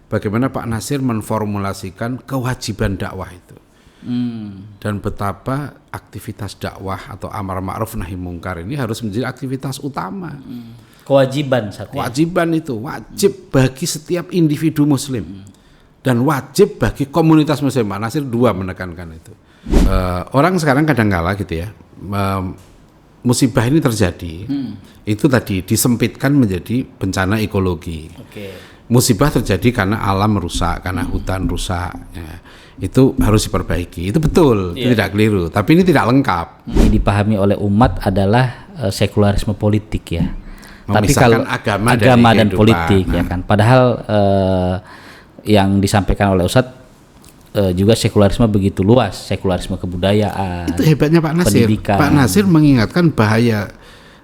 bagaimana Pak Nasir menformulasikan kewajiban dakwah itu. Dan betapa aktivitas dakwah atau amar ma'ruf nahi mungkar ini harus menjadi aktivitas utama. Kewajiban Kewajiban itu wajib bagi setiap individu muslim dan wajib bagi komunitas muslim. Pak Nasir dua menekankan itu. Orang sekarang kadang-kala gitu ya, musibah ini terjadi, itu tadi disempitkan menjadi bencana ekologi. Musibah terjadi karena alam rusak, karena hutan rusak, ya. Itu harus diperbaiki. Itu betul, itu tidak keliru. Tapi ini tidak lengkap. Yang dipahami oleh umat adalah sekularisme politik ya. Tapi kalau agama dan politik ya kan. Padahal yang disampaikan oleh Ustadz juga sekularisme begitu luas, sekularisme kebudayaan. Itu hebatnya Pak Nasir. Pendidikan. Pak Nasir mengingatkan bahaya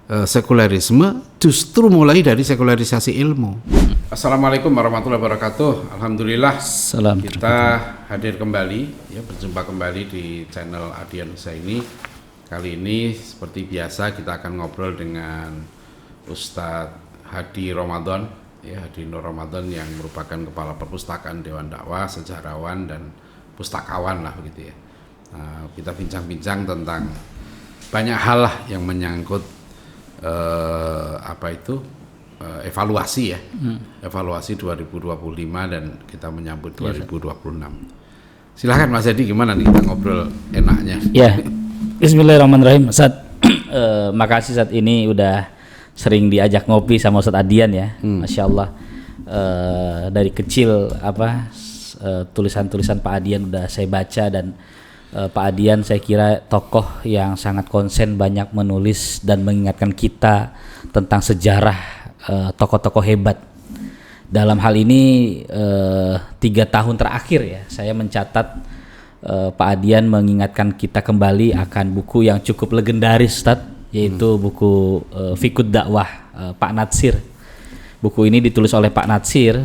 sekularisme justru mulai dari sekularisasi ilmu. Assalamualaikum warahmatullahi wabarakatuh. Alhamdulillah kita hadir kembali ya, berjumpa kembali di channel Adian Husaini. Kali ini seperti biasa kita akan ngobrol dengan Ustadz Hadi Ramadan ya, Hadi Nur Ramadan yang merupakan Kepala Perpustakaan Dewan Dakwah, sejarawan dan pustakawan lah begitu ya. Nah, kita bincang-bincang tentang banyak hal lah yang menyangkut evaluasi ya, evaluasi 2025 dan kita menyambut 2026. Silahkan Mas Hadi, gimana nih kita ngobrol enaknya? Ya, Bismillahirrahmanirrahim. Ustadz, makasih saat ini udah sering diajak ngopi sama Ustadz Adian ya, Masya Allah. Dari kecil tulisan-tulisan Pak Adian udah saya baca dan Pak Adian saya kira tokoh yang sangat konsen, banyak menulis dan mengingatkan kita tentang sejarah tokoh-tokoh hebat. Dalam hal ini 3 tahun terakhir ya, saya mencatat Pak Adian mengingatkan kita kembali akan buku yang cukup legendaris, Ustadz, yaitu buku Fiqhud Dakwah Pak Natsir. Buku ini ditulis oleh Pak Natsir,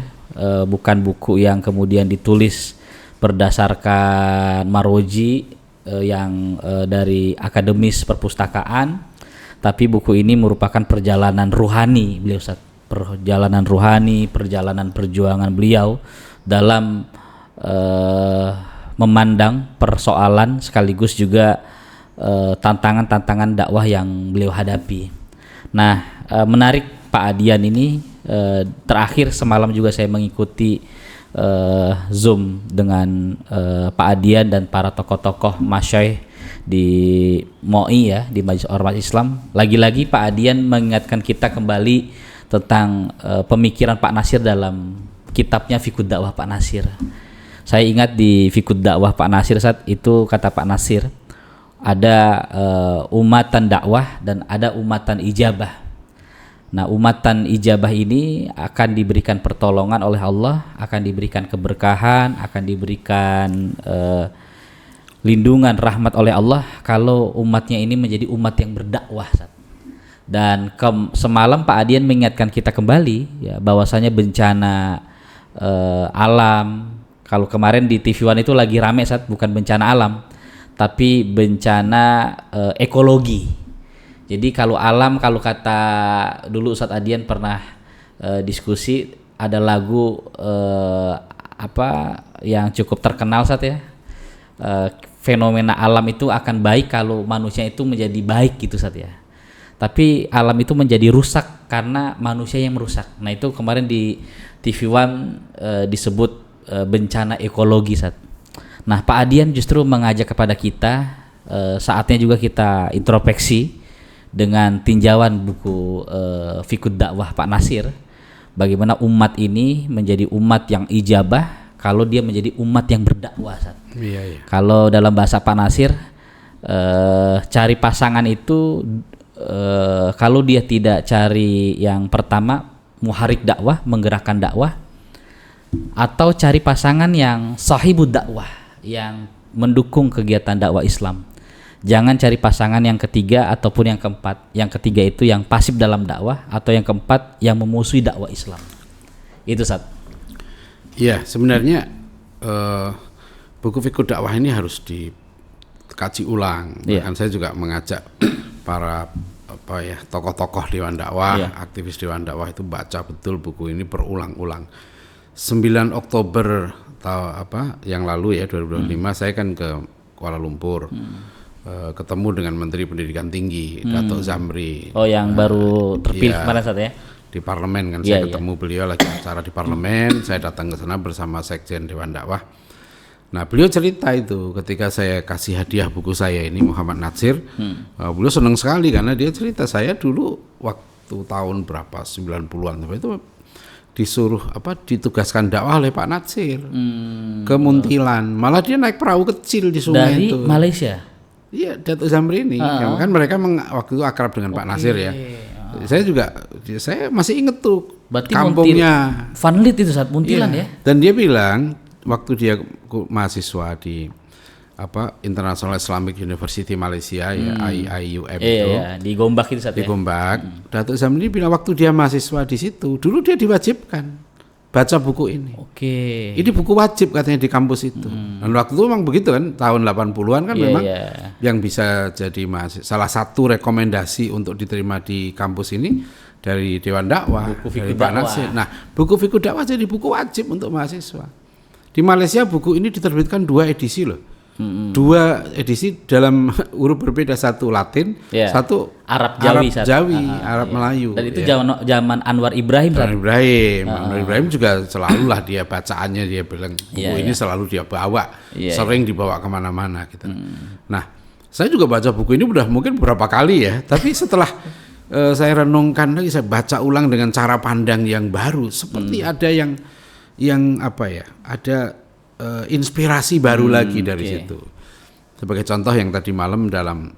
bukan buku yang kemudian ditulis berdasarkan Maroji yang dari akademis perpustakaan, tapi buku ini merupakan perjalanan ruhani beliau, Ustaz. Perjalanan ruhani, perjalanan perjuangan beliau dalam memandang persoalan sekaligus juga tantangan-tantangan dakwah yang beliau hadapi. Nah, menarik Pak Adian ini, terakhir semalam juga saya mengikuti Zoom dengan Pak Adian dan para tokoh-tokoh masyaikh di MOI ya, di Majelis Ormas Islam. Lagi-lagi Pak Adian mengingatkan kita kembali tentang pemikiran Pak Nasir dalam kitabnya Fiqhud Dakwah Pak Nasir. Saya ingat di Fiqhud Dakwah Pak Nasir saat itu kata Pak Nasir, ada umatan dakwah dan ada umatan ijabah. Nah, umatan ijabah ini akan diberikan pertolongan oleh Allah, akan diberikan keberkahan, akan diberikan lindungan rahmat oleh Allah kalau umatnya ini menjadi umat yang berdakwah. Dan semalam Pak Adian mengingatkan kita kembali ya, bahwasanya bencana alam, kalau kemarin di TV One itu lagi rame saat bukan bencana alam tapi bencana ekologi. Jadi kalau alam, kalau kata dulu Ustadz Adian pernah diskusi, ada lagu yang cukup terkenal saat ya, fenomena alam itu akan baik kalau manusia itu menjadi baik gitu saat ya. Tapi alam itu menjadi rusak karena manusia yang merusak. Nah itu kemarin di TV One disebut bencana ekologi saat. Nah Pak Adian justru mengajak kepada kita, saatnya juga kita introspeksi dengan tinjauan buku Fiqhud Dakwah Pak Nasir, bagaimana umat ini menjadi umat yang ijabah kalau dia menjadi umat yang berdakwah. Iya. Kalau dalam bahasa Pak Nasir, cari pasangan itu kalau dia tidak cari yang pertama muharik dakwah, menggerakkan dakwah, atau cari pasangan yang sahibud dakwah, yang mendukung kegiatan dakwah Islam. Jangan cari pasangan yang ketiga ataupun yang keempat. Yang ketiga itu yang pasif dalam dakwah, atau yang keempat yang memusuhi dakwah Islam. Itu Ustaz. Ya, sebenarnya buku Fiqhud Dakwah ini harus dikaji ulang. Bahkan saya juga mengajak para tokoh-tokoh Dewan Dakwah, aktivis Dewan Dakwah itu baca betul buku ini berulang-ulang. 9 Oktober yang lalu ya 2025 saya kan ke Kuala Lumpur. Ketemu dengan Menteri Pendidikan Tinggi Datuk Zamri. Oh, yang baru terpilih kemarin saat ya? Di parlemen kan saya ketemu beliau lagi acara di parlemen, saya datang ke sana bersama Sekjen Dewan Dakwah. Nah, beliau cerita itu ketika saya kasih hadiah buku saya ini Muhammad Natsir, beliau senang sekali karena dia cerita saya dulu waktu tahun berapa 90-an itu ditugaskan dakwah oleh Pak Natsir ke Muntilan. Malah dia naik perahu kecil di sungai dari itu. Dari Malaysia? Iya, Datuk Zamri ini. Kan mereka waktu itu akrab dengan Pak Nasir ya. Saya masih inget tuh berarti kampungnya. Vanlit itu saat Muntilan ya. Dan dia bilang waktu dia mahasiswa di International Islamic University Malaysia ya IIUM itu. Iya, di Gombak itu saat di Gombak. Datuk Zamri bilang waktu dia mahasiswa di situ, dulu dia diwajibkan baca buku ini. Oke. Ini buku wajib katanya di kampus itu. Dan waktu itu memang begitu kan, tahun 80-an kan memang yang bisa jadi salah satu rekomendasi untuk diterima di kampus ini dari Dewan Dakwah, dari Pak Nasir. Nah, buku fikih dakwah jadi buku wajib untuk mahasiswa. Di Malaysia buku ini diterbitkan 2 edisi loh. 2 edisi dalam huruf berbeda, satu Latin, satu Arab Jawi, Arab Melayu. Dan itu zaman Anwar Ibrahim. Anwar Ibrahim juga selalulah dia bacaannya dia bilang buku ini selalu dia bawa, sering dibawa kemana-mana gitu. Nah, saya juga baca buku ini udah mungkin beberapa kali ya, tapi setelah saya renungkan lagi, saya baca ulang dengan cara pandang yang baru, seperti ada yang ada inspirasi baru lagi dari situ. Sebagai contoh yang tadi malam dalam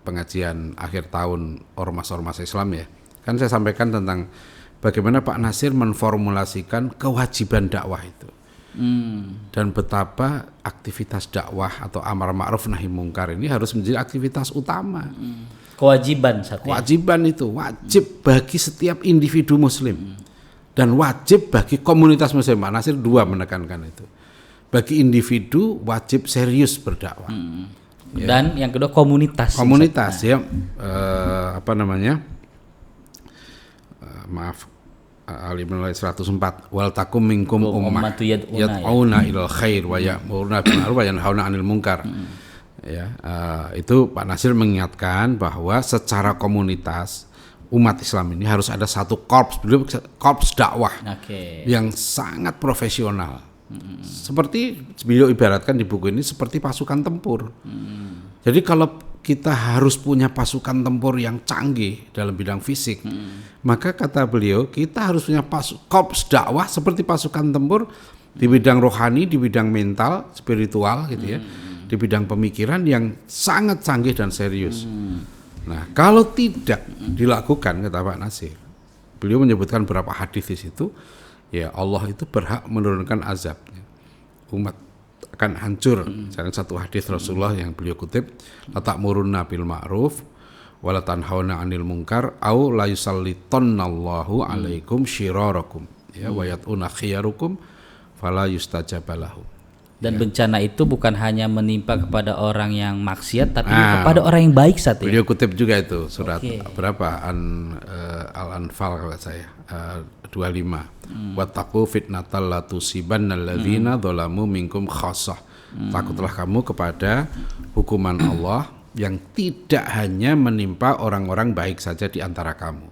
pengajian akhir tahun ormas-ormas Islam ya, kan saya sampaikan tentang bagaimana Pak Nasir menformulasikan kewajiban dakwah itu. Dan betapa aktivitas dakwah atau amar ma'ruf nahi mungkar ini harus menjadi aktivitas utama. Kewajiban Kewajiban itu wajib bagi setiap individu muslim dan wajib bagi komunitas muslim. Pak Nasir 2 menekankan itu. Bagi individu wajib serius berdakwah. Dan yang kedua komunitas. Ya, Al-Imran 104 wal takum minkum ummah yad'una ilal khair wa ya'muruna bil ma'ruf wa yanhauna 'anil munkar. Itu Pak Nasir mengingatkan bahwa secara komunitas umat Islam ini harus ada satu korps dakwah yang sangat profesional. Seperti beliau ibaratkan di buku ini seperti pasukan tempur. Jadi kalau kita harus punya pasukan tempur yang canggih dalam bidang fisik, maka kata beliau kita harus punya korps dakwah seperti pasukan tempur di bidang rohani, di bidang mental, spiritual gitu ya, di bidang pemikiran yang sangat canggih dan serius. Nah, kalau tidak dilakukan kata Pak Nasir, beliau menyebutkan beberapa hadis di situ. Ya, Allah itu berhak menurunkan azab. Umat akan hancur. Misalnya satu hadis Rasulullah yang beliau kutip, la ta'muruna bil ma'ruf wa la tanhauna 'anil munkar au la yusallitannallahu 'alaikum syirarakum wa yat'una khiyarukum fala yustajabalahum. Dan bencana itu bukan hanya menimpa kepada orang yang maksiat, tapi kepada orang yang baik saat beliau kutip juga itu surat berapa Al-Anfal kalau saya 25. Wattaqu fitnatal la tusibannal ladzina dzalamu minkum khassah. Takutlah kamu kepada hukuman Allah yang tidak hanya menimpa orang-orang baik saja di antara kamu.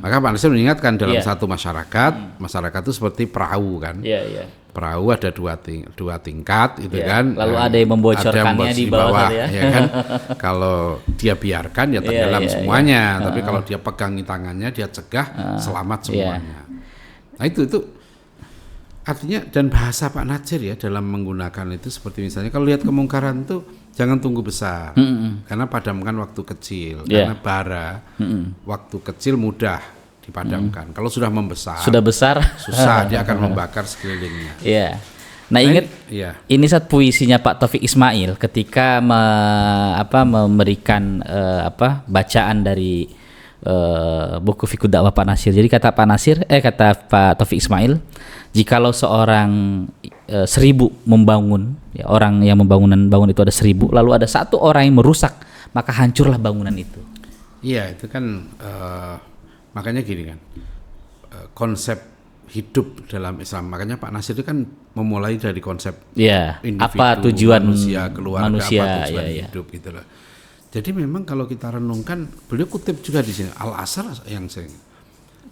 Maka Pak Nasir mengingatkan dalam satu masyarakat itu seperti perahu kan. Perahu ada dua tingkat itu kan. Lalu ada yang membocorkannya di bawah ya kan. Kalau dia biarkan ya tenggelam semuanya, tapi kalau dia pegangi tangannya dia cegah selamat semuanya. Nah itu artinya, dan bahasa Pak Nasir ya dalam menggunakan itu seperti misalnya kalau lihat kemungkaran itu jangan tunggu besar, karena padamkan waktu kecil, karena bara waktu kecil mudah dipadamkan. Kalau sudah membesar, susah dia akan membakar sekelilingnya. Nah ingat ini saat puisinya Pak Taufik Ismail ketika memberikan bacaan dari buku Fiqh Dakwah Pak Nasir. Jadi kata Pak Taufik Ismail, jikalau seorang 1000 membangun, orang yang bangun itu ada 1000, lalu ada satu orang yang merusak, maka hancurlah bangunan itu. Iya, itu kan makanya gini kan, konsep hidup dalam Islam. Makanya Pak Nasir itu kan memulai dari konsep individu, apa tujuan manusia, keluarga, manusia, apa tujuan hidup gitu loh. Jadi memang kalau kita renungkan, beliau kutip juga di sini Al-Asr yang sering,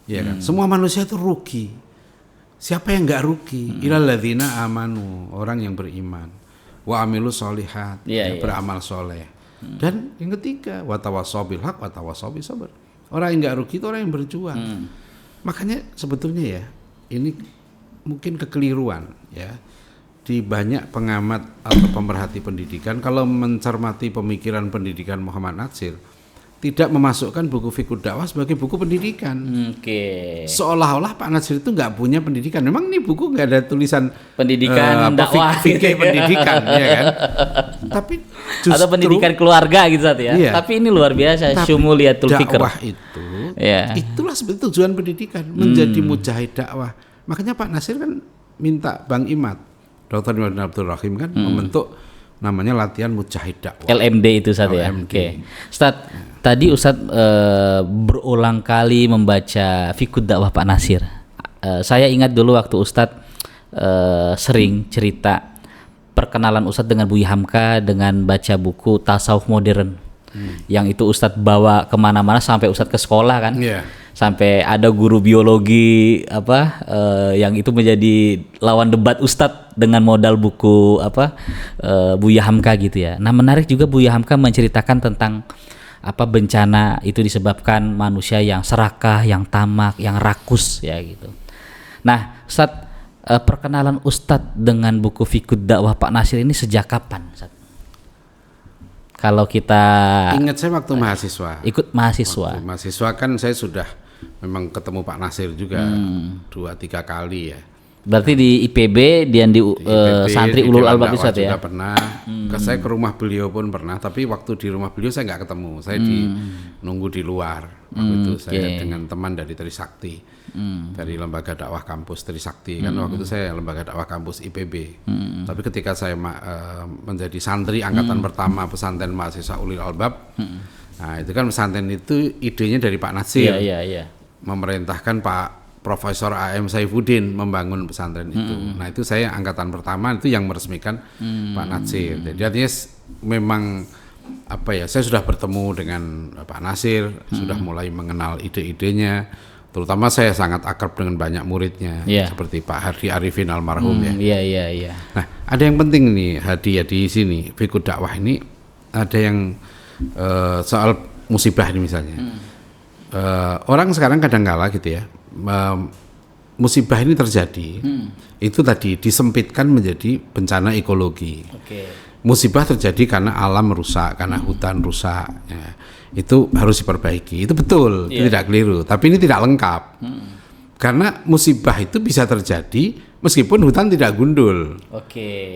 ya kan. Semua manusia itu rugi. Siapa yang nggak rugi? Ilal ladzina amanu, orang yang beriman, wa amilu sholihat, yang beramal soleh. Dan yang ketiga, watawassaw bil haq, watawassaw bis sabr. Orang yang nggak rugi itu orang yang berjuang. Makanya sebetulnya ya, ini mungkin kekeliruan ya di banyak pengamat atau pemerhati pendidikan kalau mencermati pemikiran pendidikan Muhammad Natsir tidak memasukkan buku Fiqhud Dakwah sebagai buku pendidikan. Seolah-olah Pak Natsir itu nggak punya pendidikan. Memang ini buku nggak ada tulisan pendidikan dakwah, fikih pendidikan, ya kan? Tapi justru, atau pendidikan keluarga gitu ya. Iya, tapi ini luar biasa. Syumuliyatul fikr. Dakwah itu, itulah sebetulnya tujuan pendidikan, menjadi mujahid dakwah. Makanya Pak Natsir kan minta Bang Imad, Dr. Imad Abdul Rahim kan membentuk namanya latihan mujahid dakwah. LMD itu Ustaz ya. Oke. Ustaz, tadi Ustaz berulang kali membaca Fiqhud Dakwah Pak Natsir. Saya ingat dulu waktu Ustaz sering cerita perkenalan Ustaz dengan Buya Hamka dengan baca buku Tasawuf Modern. Yang itu Ustaz bawa kemana-mana sampai Ustaz ke sekolah kan. Sampai ada guru biologi yang itu menjadi lawan debat Ustadz dengan modal buku Buya Hamka gitu ya. Nah, menarik juga Buya Hamka menceritakan tentang bencana itu disebabkan manusia yang serakah, yang tamak, yang rakus ya gitu. Nah, Ustadz, perkenalan Ustadz dengan buku Fiqhud Dakwah Pak Natsir ini sejak kapan, Ustadz? Kalau kita ingat, saya waktu mahasiswa. Ikut mahasiswa. Waktu mahasiswa kan saya sudah memang ketemu Pak Natsir juga 2-3 kali ya. Berarti di IPB dan di santri Ulul Albab Ustaz ya. Juga pernah. Saya ke rumah beliau pun pernah, tapi waktu di rumah beliau saya nggak ketemu. Saya nunggu di luar. Waktu itu saya dengan teman dari Trisakti. Dari Lembaga Dakwah Kampus Trisakti. Kan waktu itu saya Lembaga Dakwah Kampus IPB. Tapi ketika saya menjadi santri angkatan pertama pesantren mahasiswa Ulul Albab, nah itu kan pesantren itu idenya dari Pak Natsir. Memerintahkan Pak Profesor A.M. Saifuddin membangun pesantren itu. Nah itu saya angkatan pertama itu yang meresmikan Pak Natsir. Jadi artinya memang saya sudah bertemu dengan Pak Natsir, sudah mulai mengenal ide-idenya. Terutama saya sangat akrab dengan banyak muridnya, seperti Pak Hardi Arifin almarhum ya. Nah ada yang penting nih Hadi ya di sini Fiqhud Dakwah ini ada yang soal musibah ini misalnya. Orang sekarang kadang-kala gitu ya, musibah ini terjadi, itu tadi disempitkan menjadi bencana ekologi. Musibah terjadi karena alam rusak, karena hutan rusak, ya. Itu harus diperbaiki. Itu betul, itu tidak keliru. Tapi ini tidak lengkap, karena musibah itu bisa terjadi meskipun hutan tidak gundul.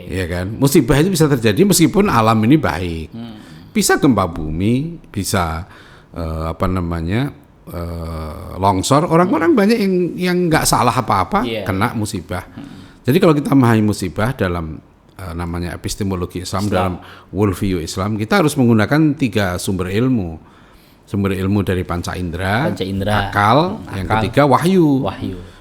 Ya kan? Musibah itu bisa terjadi meskipun alam ini baik. Bisa gempa bumi, bisa longsor, orang-orang banyak yang nggak salah apa-apa kena musibah. Jadi kalau kita memahami musibah dalam namanya epistemologi Islam, dalam worldview Islam, kita harus menggunakan 3 sumber ilmu. Sumber ilmu dari panca indera, akal, yang ketiga wahyu.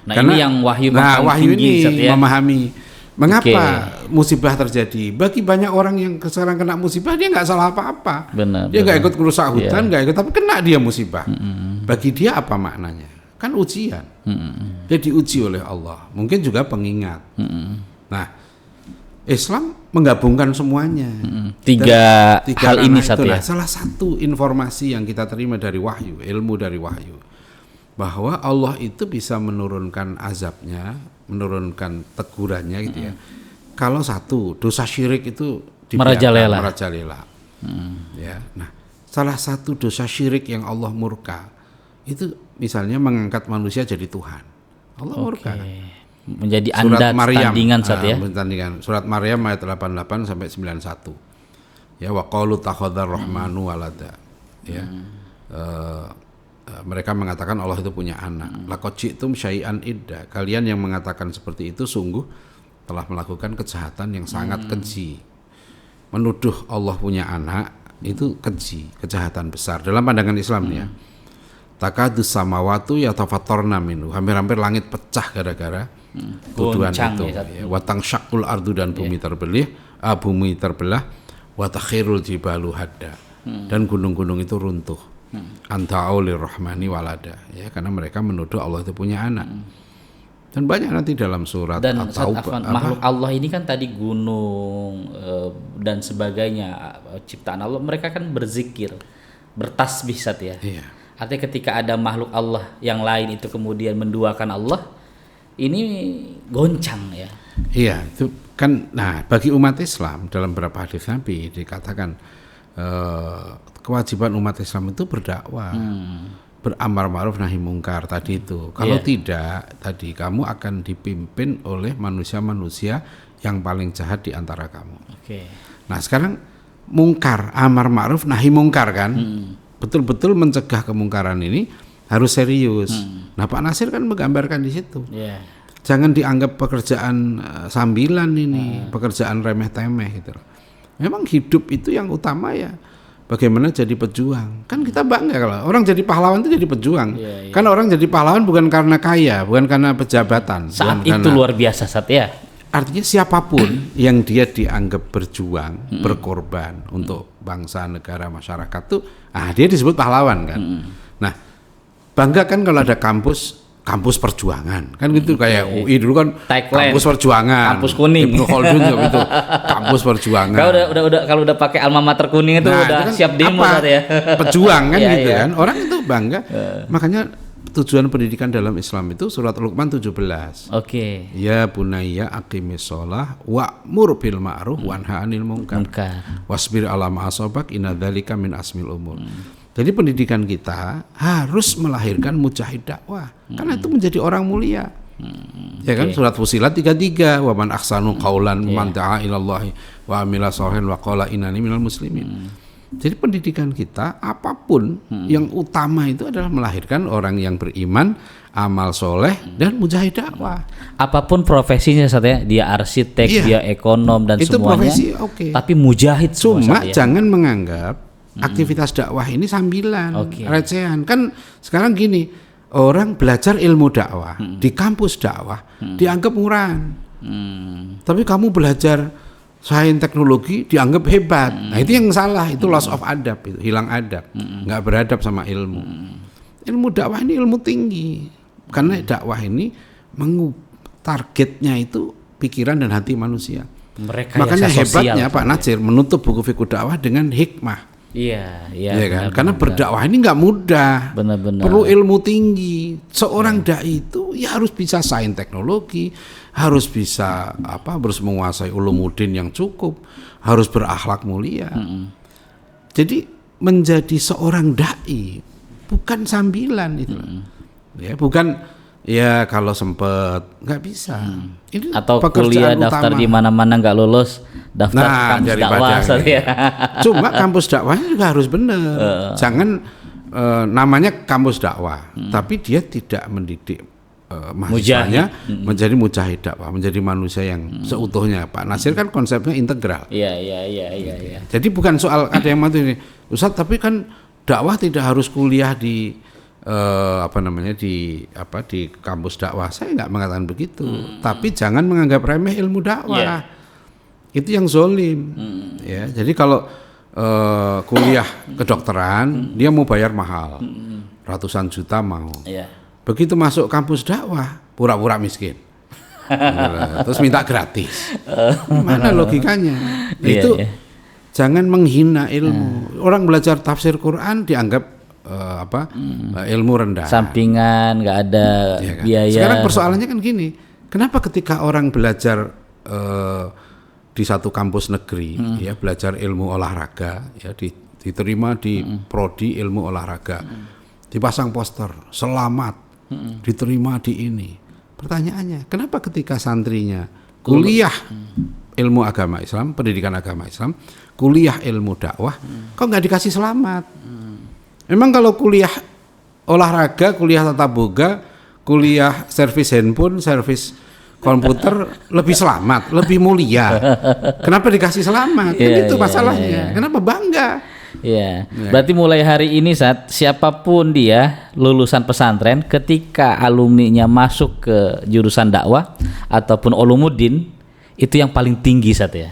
Nah, karena ini yang wahyu ini memahami mengapa musibah terjadi. Bagi banyak orang yang sekarang kena musibah, dia nggak salah apa-apa. Dia nggak ikut merusak hutan, nggak ikut, tapi kena dia musibah. Bagi dia apa maknanya? Kan ujian. Dia diuji oleh Allah. Mungkin juga pengingat. Nah, Islam menggabungkan semuanya. Tiga hal ini satu ya. Salah satu informasi yang kita terima dari wahyu, ilmu dari wahyu, bahwa Allah itu bisa menurunkan azabnya, menurunkan tegurannya gitu ya. Kalau satu dosa syirik itu merajalela. Ya. Nah, salah satu dosa syirik yang Allah murka itu misalnya mengangkat manusia jadi Tuhan. Allah murka. Menjadi anda tandingan saat ya. Surat Maryam ayat 88 sampai 91. Ya, wa qalu takhadzar rahmanu walada. Ya. Mereka mengatakan Allah itu punya anak. Laqad ji'tum syai'an idda. Kalian yang mengatakan seperti itu sungguh telah melakukan kejahatan yang sangat keji. Menuduh Allah punya anak itu keji, kejahatan besar dalam pandangan Islam ya. takadus samawatu yatafattarna minhu. Hampir-hampir langit pecah gara-gara kuduan itu. Watang syakul ardu dan bumi terbelah, watakhirul jibalu hadda. Dan gunung-gunung itu runtuh. Anta'ulir rahmani walada. Ya, karena mereka menuduh Allah itu punya anak. Dan banyak nanti dalam surat dan At-Taubah. Makhluk Allah ini kan tadi gunung dan sebagainya, ciptaan Allah, mereka kan berzikir, bertasbih ya. Iya. Artinya ketika ada makhluk Allah yang lain itu kemudian menduakan Allah, ini goncang ya. Iya, itu kan. Nah, bagi umat Islam dalam beberapa hadis Nabi dikatakan kewajiban umat Islam itu berdakwah. Beramar ma'ruf nahi mungkar tadi itu. Kalau tidak, tadi kamu akan dipimpin oleh manusia-manusia yang paling jahat di antara kamu. Nah, sekarang mungkar, amar ma'ruf nahi mungkar kan? Betul-betul mencegah kemungkaran ini harus serius. Nah, Pak Nasir kan menggambarkan di situ. Jangan dianggap pekerjaan sambilan ini, pekerjaan remeh-temeh gitu. Memang hidup itu yang utama ya. Bagaimana jadi pejuang? Kan kita bangga kalau orang jadi pahlawan itu jadi pejuang. Kan orang jadi pahlawan bukan karena kaya, bukan karena pejabatan. Saat itu karena, luar biasa ya. Artinya siapapun yang dia dianggap berjuang, berkorban untuk bangsa, negara, masyarakat tuh, dia disebut pahlawan kan. Nah, bangga kan kalau ada kampus perjuangan kan gitu, kayak UI dulu kan tagline, kampus perjuangan, kampus kuning, Ibnu Khaldun gitu, kampus perjuangan. Kalau udah pakai alma mater kuning itu udah kan siap demo ya. Pejuang kan gitu kan. Orang itu bangga. Makanya tujuan pendidikan dalam Islam itu surat Luqman 17. Ya bunayya aqimis shalah wa'mur bil ma'ruf wanha 'anil munkar. Wasbir 'ala ma asabak inna dzalika min asmil umur. Jadi pendidikan kita harus melahirkan mujahid dakwah, karena itu menjadi orang mulia. Ya kan, surat Fussilat 33, wa man ahsanu qaulan man da'a ilallahi wa amila sholihan wa qala innani minal muslimin. Jadi pendidikan kita apapun yang utama itu adalah melahirkan orang yang beriman, amal soleh dan mujahid dakwah. Apapun profesinya saatnya, dia arsitek, dia ekonom dan itu semuanya. Profesi, tapi mujahid cuma jangan menganggap aktivitas dakwah ini sambilan, recehan. Kan sekarang gini, orang belajar ilmu dakwah di kampus dakwah dianggap murahan. Tapi kamu belajar sains teknologi dianggap hebat. Nah, itu yang salah, itu loss of adab, itu hilang adab, nggak beradab sama ilmu. Ilmu dakwah ini ilmu tinggi, karena dakwah ini targetnya itu pikiran dan hati manusia. Makanya hebatnya Pak Nasir menutup buku fikih dakwah dengan hikmah. Iya kan? Karena berdakwah ini nggak mudah, perlu ilmu tinggi. Seorang dai itu ya harus bisa sains teknologi, harus bisa harus menguasai ulumuddin yang cukup, harus berakhlak mulia. Jadi menjadi seorang dai bukan sambilan itu, ya bukan. Ya kalau sempet nggak bisa. Ini atau kuliah daftar di mana-mana nggak lulus, daftar kampus dakwah ya. Cuma kampus dakwahnya juga harus benar. Jangan namanya kampus dakwah, tapi dia tidak mendidik mahasiswanya menjadi mujahid dakwah, menjadi manusia yang seutuhnya. Pak Nasir kan konsepnya integral. Iya. Jadi bukan soal ada yang mati ini, Ustadz, tapi kan dakwah tidak harus kuliah di di kampus dakwah. Saya nggak mengatakan begitu, tapi jangan menganggap remeh ilmu dakwah. Itu yang zolim. Ya, jadi kalau kuliah kedokteran dia mau bayar mahal, ratusan juta mau. Begitu masuk kampus dakwah pura-pura miskin, terus minta gratis. Mana logikanya? Itu jangan menghina ilmu. Orang belajar tafsir Quran dianggap ilmu rendah, sampingan, nggak ada biaya. Sekarang persoalannya kan gini, kenapa ketika orang belajar di satu kampus negeri, ya belajar ilmu olahraga, ya diterima di prodi ilmu olahraga, dipasang poster selamat, diterima di ini. Pertanyaannya, kenapa ketika santrinya kuliah ilmu agama Islam, pendidikan agama Islam, kuliah ilmu dakwah, kok nggak dikasih selamat? Memang kalau kuliah olahraga, kuliah tata boga, kuliah servis handphone, servis komputer lebih selamat, lebih mulia. Kenapa dikasih selamat? Kan itu masalahnya. Kenapa bangga? Iya. Berarti mulai hari ini siapapun dia lulusan pesantren, ketika alumninya masuk ke jurusan dakwah ataupun ulumuddin, itu yang paling tinggi ya.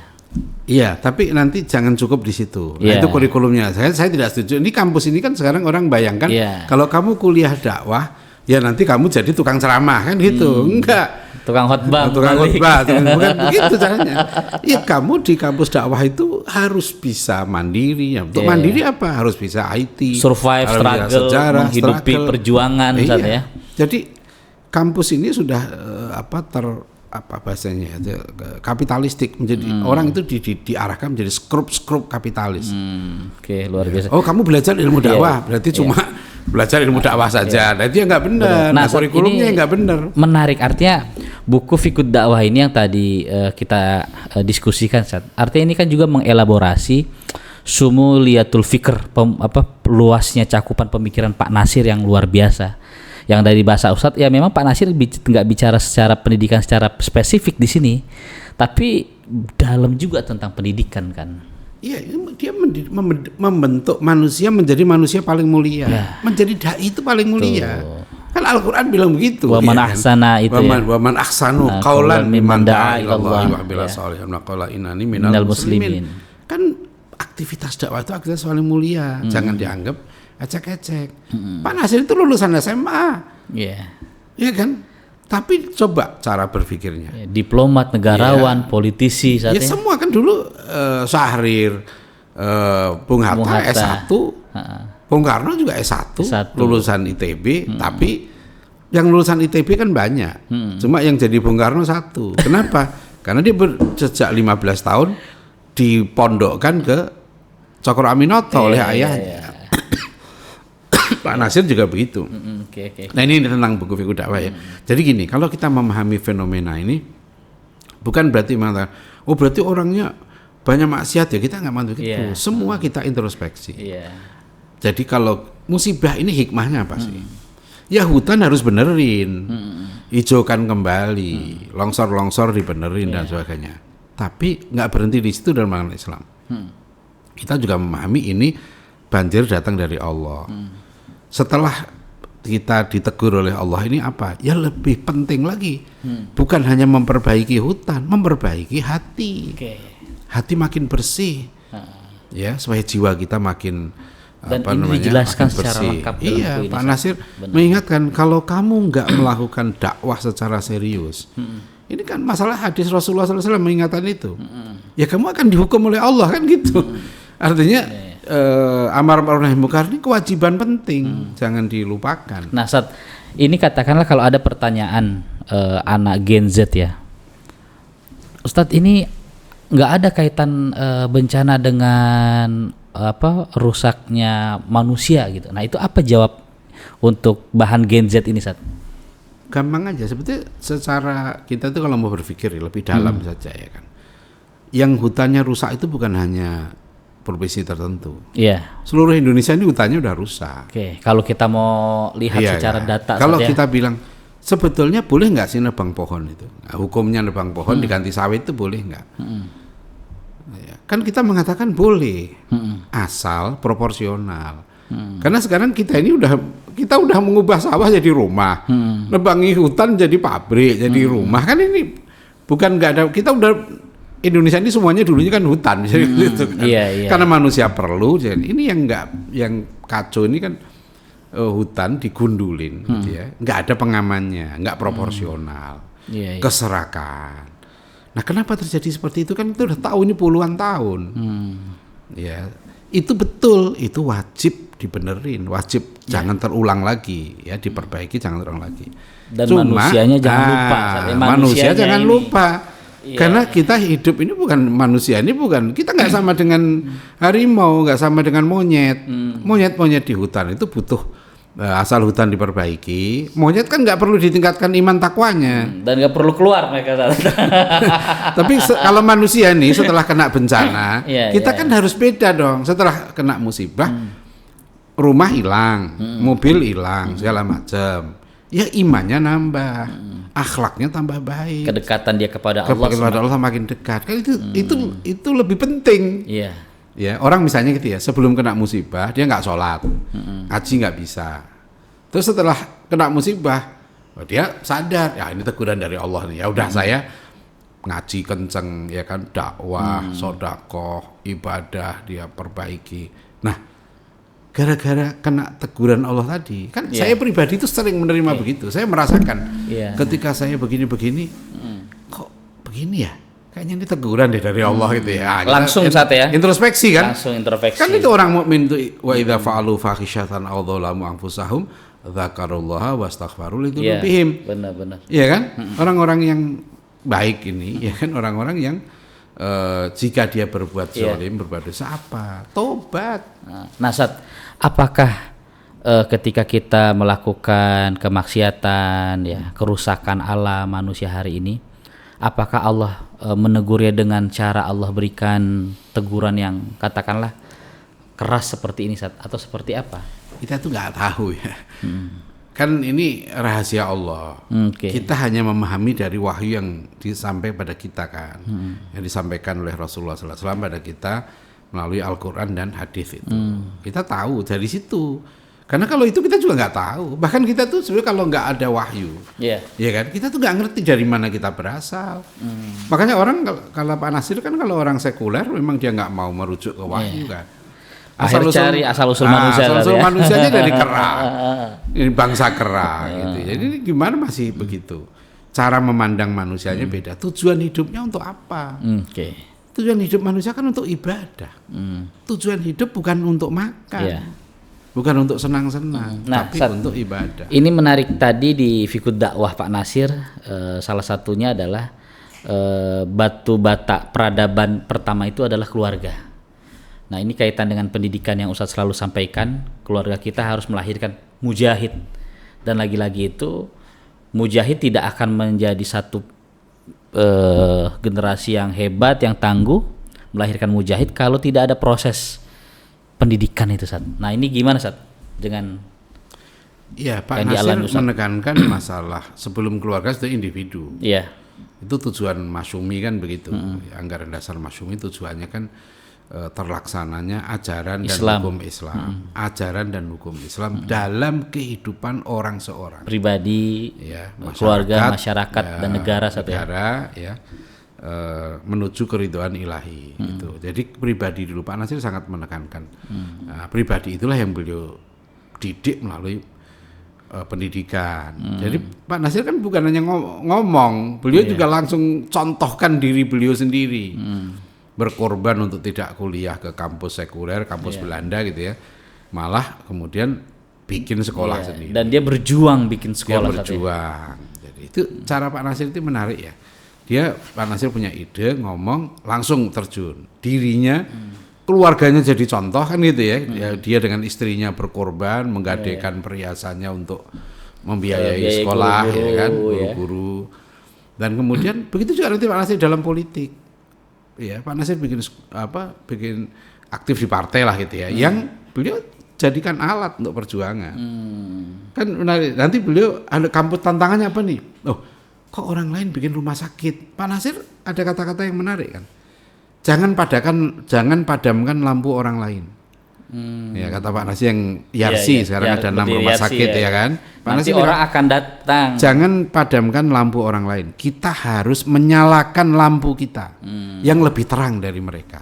Iya, tapi nanti jangan cukup di situ. Nah, itu kurikulumnya. Saya tidak setuju. Ini kampus ini kan sekarang orang bayangkan kalau kamu kuliah dakwah, ya nanti kamu jadi tukang ceramah kan gitu. Enggak. Tukang khotbah. Bukan begitu caranya. Ya kamu di kampus dakwah itu harus bisa mandiri. Ya. Untuk mandiri apa? Harus bisa IT, survive, struggle, sejarah, menghidupi perjuangan ya. Jadi kampus ini sudah bahasanya kapitalistik, menjadi orang itu diarahkan menjadi skrup kapitalis. Oke, luar biasa. Oh, kamu belajar ilmu dakwah berarti cuma belajar ilmu dakwah saja. Nah, itu yang nggak benar. Nah, kurikulumnya nggak benar. Menarik, artinya buku Fiqhud Dakwah ini yang tadi kita diskusikan, artinya ini kan juga mengelaborasi sumuliyatul fikr, luasnya cakupan pemikiran Pak Nasir yang luar biasa. Yang dari bahasa Ustadz, ya memang Pak Nasir nggak bicara secara pendidikan secara spesifik di sini, tapi dalam juga tentang pendidikan kan. Iya, dia membentuk manusia menjadi manusia paling mulia, menjadi dai itu paling mulia. Kan Al-Quran bilang begitu. Wa man ahsana itu ya. Wa man ahsanu qaulan mimman da'a ilallahi wa amila shalihan wa qala innani minal muslimin. Kan aktivitas dakwah itu aktivitas paling mulia, jangan dianggap ecek-ecek. Pak Nasir itu lulusan SMA. Iya kan? Tapi coba cara berpikirnya. Diplomat, negarawan, politisi ya semua kan dulu Syahrir, Bung Hatta S1, Bung Karno juga S1. Lulusan ITB, tapi yang lulusan ITB kan banyak. Cuma yang jadi Bung Karno 1. Kenapa? Karena dia sejak 15 tahun dipondokkan ke Cokro Aminoto oleh ayahnya. Pak Nasir juga begitu. Nah, ini tentang buku Fiqhud Dakwah ya. Jadi gini, kalau kita memahami fenomena ini, bukan berarti mengatakan, oh berarti orangnya banyak maksiat ya, kita nggak mau begitu. Semua kita introspeksi. Jadi kalau musibah ini hikmahnya apa sih? Ya hutan harus benerin, hijaukan kembali, longsor-longsor dibenerin dan sebagainya. Tapi nggak berhenti di situ dalam makna Islam. Kita juga memahami ini banjir datang dari Allah. Setelah kita ditegur oleh Allah ini apa? Ya lebih penting lagi, bukan hanya memperbaiki hutan, memperbaiki hati. Hati makin bersih, ya supaya jiwa kita makin dan ini dijelaskan secara lengkap. Iya, Pak Nasir mengingatkan kalau kamu nggak melakukan dakwah secara serius, ini kan masalah hadis Rasulullah SAW mengingatkan itu. Ya kamu akan dihukum oleh Allah kan gitu. Artinya amar ma'ruf nahi munkar ini kewajiban penting, jangan dilupakan. Nah, ini katakanlah kalau ada pertanyaan anak Gen Z ya, Ustadz, ini nggak ada kaitan bencana dengan rusaknya manusia gitu. Nah, itu apa jawab untuk bahan Gen Z ini, Ustadz? Gampang aja, sebetulnya secara kita tuh kalau mau berpikir lebih dalam saja ya kan. Yang hutannya rusak itu bukan hanya provinsi tertentu. Seluruh Indonesia ini hutannya udah rusak. Kalau kita mau lihat secara data, kalau kita bilang sebetulnya boleh nggak sih nebang pohon itu? Nah, hukumnya nebang pohon diganti sawit itu boleh nggak? Kan kita mengatakan boleh, asal proporsional. Karena sekarang kita udah mengubah sawah jadi rumah, nebangi hutan jadi pabrik, jadi rumah. Kan ini bukan nggak ada, kita udah Indonesia ini semuanya dulunya kan hutan, gitu kan. Karena manusia perlu. Jadi ini yang kacau ini kan hutan digundulin, gitu ya. Nggak ada pengamannya, nggak proporsional, keserakan. Nah, kenapa terjadi seperti itu kan kita udah tahu ini puluhan tahun. Ya, itu betul, itu wajib dibenerin, wajib jangan terulang lagi, ya diperbaiki, jangan terulang lagi. Dan manusianya jangan lupa. Manusia jangan lupa. Karena kita hidup ini bukan manusia, ini bukan, kita nggak sama dengan harimau, nggak sama dengan monyet. Monyet di hutan itu butuh asal hutan diperbaiki. Monyet kan nggak perlu ditingkatkan iman takwanya dan nggak perlu keluar mereka. Tapi kalau manusia nih setelah kena bencana, kita kan harus beda dong. Setelah kena musibah, rumah hilang, mobil hilang, segala macam. Ya imannya nambah, akhlaknya tambah baik, kedekatan dia kepada Allah makin dekat. Kan itu lebih penting. Ya, orang misalnya gitu ya, sebelum kena musibah dia nggak sholat, ngaji nggak bisa. Terus setelah kena musibah, dia sadar, ya ini teguran dari Allah nih. Ya udah saya ngaji kenceng, ya kan, dakwah, sedekah, ibadah dia perbaiki. Nah, gara-gara kena teguran Allah tadi, kan saya pribadi itu sering menerima begitu. Saya merasakan ketika saya begini-begini, kok begini ya? Kayaknya ini teguran deh dari Allah gitu ya. Langsung saat ya. Introspeksi kan? Langsung introspeksi. Kan itu orang mukmin itu wa idza fa'alu fahisyatan aw dzalamu anfusahum dzakarullaha wastaghfaru lidzunubihim. Benar-benar. Iya kan? Orang-orang yang baik ini, ya kan, orang-orang yang jika dia berbuat zalim, berbuat dosa apa? Tobat. Nah, Sat, apakah ketika kita melakukan kemaksiatan, ya, kerusakan alam manusia hari ini, apakah Allah menegurnya dengan cara Allah berikan teguran yang katakanlah keras seperti ini, Sat, atau seperti apa? Kita tuh nggak tahu ya. Kan ini rahasia Allah. Kita hanya memahami dari wahyu yang disampaikan pada kita kan, yang disampaikan oleh Rasulullah SAW pada kita melalui Al-Quran dan hadis itu. Kita tahu dari situ. Karena kalau itu kita juga nggak tahu. Bahkan kita tuh sebenarnya kalau nggak ada wahyu, ya kan, kita tuh nggak ngerti dari mana kita berasal. Makanya orang kalau Pak Nasir kan, kalau orang sekuler memang dia nggak mau merujuk ke wahyu kan. Asal-usul manusia. Asal-usul manusianya dari kera. Ini bangsa kera gitu. Jadi gimana masih begitu? Cara memandang manusianya beda. Tujuan hidupnya untuk apa? Tujuan hidup manusia kan untuk ibadah. Tujuan hidup bukan untuk makan. Bukan untuk senang-senang, tapi untuk ibadah. Ini menarik tadi di Fiqh Dakwah Pak Nasir, salah satunya adalah batu bata peradaban pertama itu adalah keluarga. Nah, ini kaitan dengan pendidikan yang Ustadz selalu sampaikan, keluarga kita harus melahirkan mujahid. Dan lagi-lagi itu mujahid tidak akan menjadi satu generasi yang hebat, yang tangguh, melahirkan mujahid kalau tidak ada proses pendidikan itu, Sat. Nah, ini gimana, Sat, dengan Pak Nasir menekankan masalah sebelum keluarga itu individu. Itu tujuan Masyumi kan begitu. Anggaran dasar Masyumi tujuannya kan terlaksananya ajaran dan hukum Islam. Ajaran dan hukum Islam dalam kehidupan orang seorang. Pribadi, keluarga, masyarakat, dan negara. Negara, menuju keridhaan ilahi gitu. Jadi pribadi dulu Pak Nasir sangat menekankan pribadi itulah yang beliau didik melalui pendidikan. Jadi Pak Nasir kan bukan hanya ngomong, beliau juga langsung contohkan diri beliau sendiri, berkorban untuk tidak kuliah ke kampus sekuler, kampus Belanda gitu ya, malah kemudian bikin sekolah sendiri. Dan dia berjuang bikin sekolah. Dia berjuang. Jadi itu cara Pak Nasir itu menarik ya. Pak Nasir punya ide, ngomong, langsung terjun. Dirinya, keluarganya jadi contoh kan gitu ya. Dia dengan istrinya berkorban, menggadaikan perhiasannya untuk membiayai sekolah, guru-guru. Dan kemudian begitu juga nanti Pak Nasir dalam politik. Ya, Pak Nasir bikin aktif di partai lah gitu ya. Yang beliau jadikan alat untuk perjuangan. Kan nanti beliau ada kampus tantangannya apa nih? Kok orang lain bikin rumah sakit? Pak Nasir ada kata-kata yang menarik kan. Jangan padamkan lampu orang lain. Ya, kata Pak Nasir yang Yarsi sekarang ada 6 rumah sakit ya kan. Pak Nanti Nasir orang akan datang. Jangan padamkan lampu orang lain. Kita harus menyalakan lampu kita yang lebih terang dari mereka.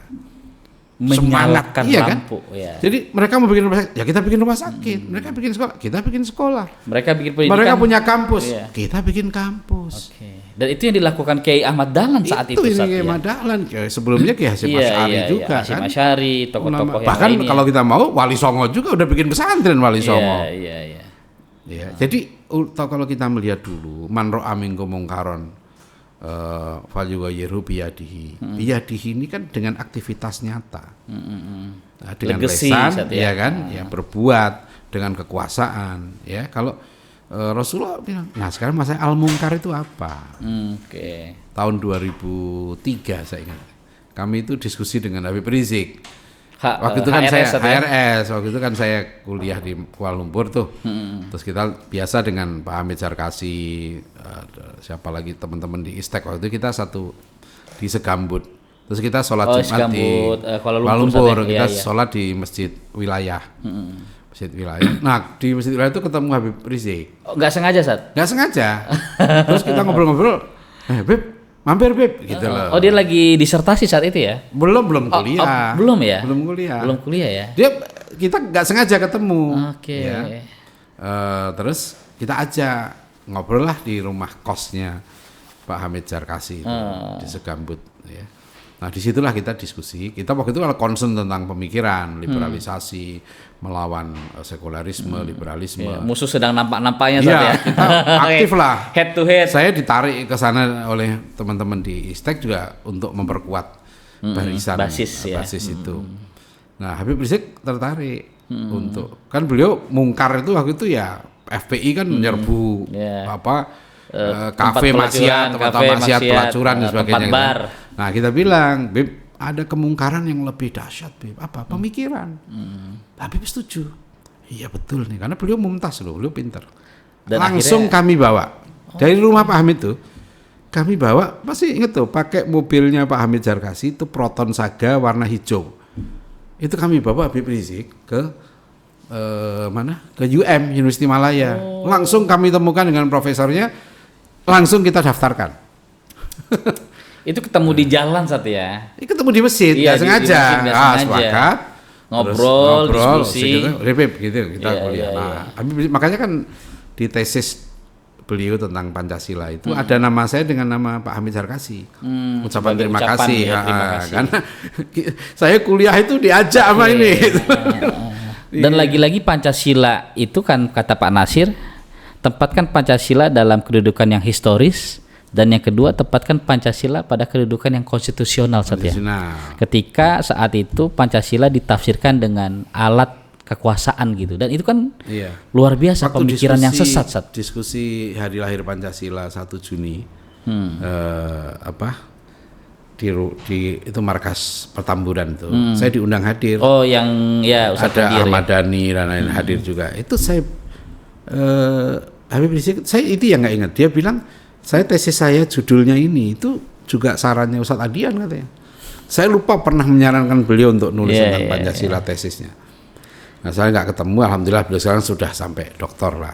Menyalakan lampu. Kan? Jadi mereka mau bikin rumah sakit, ya kita bikin rumah sakit. Mereka bikin sekolah, kita bikin sekolah. Mereka bikin pendidikan. Mereka punya kampus, kita bikin kampus. Dan itu yang dilakukan Kiai Ahmad Dahlan saat itu. Kiai Ahmad Dahlan, sebelumnya Kiai Hasyim Asy'ari juga Hasyim Asy'ari, tokoh-tokoh yang bahkan lainnya. kalau kita mau Wali Songo juga udah bikin pesantren Wali Songo. Jadi kalau kita melihat dulu man ra'a minkum mungkaron falyughayyirhu biyadihi. Biyadihi ini kan dengan aktivitas nyata. Dengan Legacy, lesan berbuat dengan kekuasaan ya. Kalau Rasulullah bilang, nah sekarang masa al-munkar itu apa? Tahun 2003 saya ingat. Kami itu diskusi dengan Habib Rizik. Waktu itu kan HRS, waktu itu kan saya kuliah di Kuala Lumpur tuh. Terus kita biasa dengan Pak Hamid Zarkasi, siapa lagi teman-teman di Istek, waktu itu kita satu di Segambut Terus kita sholat Oh, Jumat di Gambut, Kuala Kuala Lumpur, Lumpur. Ustaz, ya? Kita Iya, iya. sholat di masjid wilayah. Masjid wilayah. Nah, di masjid wilayah itu ketemu Habib Rizik. Oh, nggak sengaja, Sat? Nggak sengaja. Terus kita ngobrol-ngobrol, Beb, mampir Beb, gitu loh. Oh, dia lagi disertasi saat itu ya? Belum Oh, kuliah. belum ya? Belum kuliah. Belum kuliah ya? Kita nggak sengaja ketemu. Oke. Ya. Terus kita ajak ngobrol lah di rumah kosnya Pak Hamid Jarkasi itu, di Segambut. Ya. Nah disitulah kita diskusi. Kita waktu itu kalau concern tentang pemikiran, liberalisasi, melawan sekularisme, liberalisme. Iya, musuh sedang nampak-nampaknya Iya, Sat ya? kita aktif lah. Head to head. Saya ditarik ke sana oleh teman-teman di Istek juga untuk memperkuat barisan basis ya. itu. Nah, Habib Rizik tertarik untuk, kan beliau mungkar itu waktu itu ya FPI kan menyerbu kafe maksiat, tempat maksiat, pelacuran dan sebagainya. Tempat bar. Nah, kita bilang, Bib, ada kemungkaran yang lebih dahsyat, Bib. Apa? Pemikiran. Habib setuju. Iya betul nih, karena beliau mumtaz loh, beliau pintar. Dan langsung akhirnya, kami bawa dari rumah Pak Hamid tuh, kami bawa, masih inget tuh, pakai mobilnya Pak Hamid Jarkasi itu Proton Saga warna hijau. Itu kami bawa Habib Rizik ke mana? Ke UM, University Malaya. Langsung kami temukan dengan profesornya, langsung kita daftarkan. Itu ketemu di jalan Sat ya? Ketemu di masjid, nggak sengaja. Sepakat. Ngobrol, diskusi. Gitu, kita kuliah. Makanya kan di tesis beliau tentang Pancasila itu ada nama saya dengan nama Pak Hamid Jarkasi. Ucapan terima kasih. Karena saya kuliah itu diajak sama ini. Dan lagi-lagi Pancasila itu kan kata Pak Nasir, tempatkan Pancasila dalam kedudukan yang historis, dan yang kedua tempatkan Pancasila pada kedudukan yang konstitusional saja. Ketika saat itu Pancasila ditafsirkan dengan alat kekuasaan gitu, dan itu kan luar biasa. Waktu pemikiran yang sesat saat diskusi hari lahir Pancasila 1 Juni di itu markas Petamburan tuh. Saya diundang hadir. Oh, yang ya Ustaz ada Ahmad Dhani dan lain hadir juga. Itu saya Habib Rizik, saya itu yang nggak ingat. Dia bilang, saya tesis saya judulnya ini, itu juga sarannya Ustadz Adian katanya. Saya lupa pernah menyarankan beliau untuk nulis tentang Pancasila tesisnya. Nah, saya nggak ketemu, alhamdulillah beliau sekarang sudah sampai doktor lah.